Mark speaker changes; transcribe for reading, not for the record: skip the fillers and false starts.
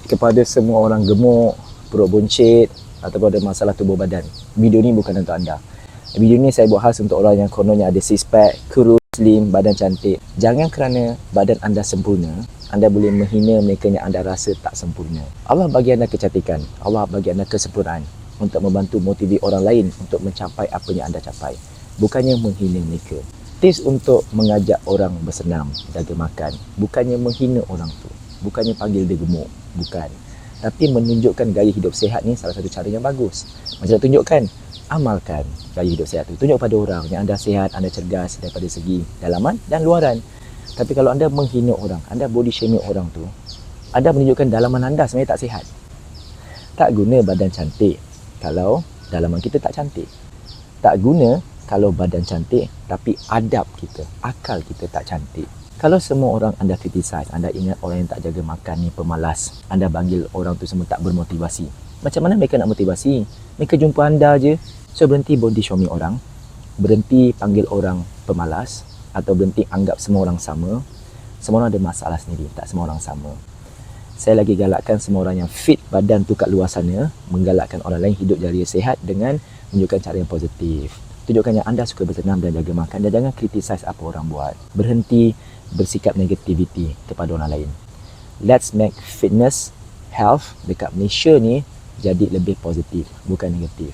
Speaker 1: kepada semua orang gemuk, perut buncit ataupun ada masalah tubuh badan. Video ni bukan untuk anda. Video ni saya buat khas untuk orang yang kononnya ada six pack, kurus, slim, badan cantik. Jangan kerana badan anda sempurna, anda boleh menghina mereka yang anda rasa tak sempurna. Allah bagi anda kecantikan, Allah bagi anda kesempurnaan untuk membantu motivasi orang lain untuk mencapai apa yang anda capai. Bukannya menghina mereka. Tips untuk mengajak orang bersenam, jaga makan. Bukannya menghina orang tu. Bukannya panggil dia gemuk. Bukan. Tapi menunjukkan gaya hidup sihat ni salah satu cara yang bagus. Macam nak tunjukkan, amalkan gaya hidup sihat tu. Tunjuk pada orang yang anda sihat, anda cergas daripada segi dalaman dan luaran. Tapi kalau anda menghina orang, anda body shaming orang tu, anda menunjukkan dalaman anda sebenarnya tak sihat. Tak guna badan cantik kalau dalaman kita tak cantik. Tak guna kalau badan cantik tapi adab kita, akal kita tak cantik. Kalau semua orang anda criticize, anda ingat orang yang tak jaga makan ni pemalas, anda panggil orang tu semua tak bermotivasi. Macam mana mereka nak motivasi? Mereka jumpa anda je. So berhenti body shaming orang, berhenti panggil orang pemalas, atau berhenti anggap semua orang sama. Semua orang ada masalah sendiri, tak semua orang sama. Saya lagi galakkan semua orang yang fit badan tu kat luar sana, menggalakkan orang lain hidup jaya sihat dengan menunjukkan cara yang positif. Tunjukkan yang anda suka bersenam dan jaga makan, dan jangan criticize apa orang buat. Berhenti bersikap negativity kepada orang lain. Let's make fitness, health dekat Malaysia ni jadi lebih positif, bukan negatif.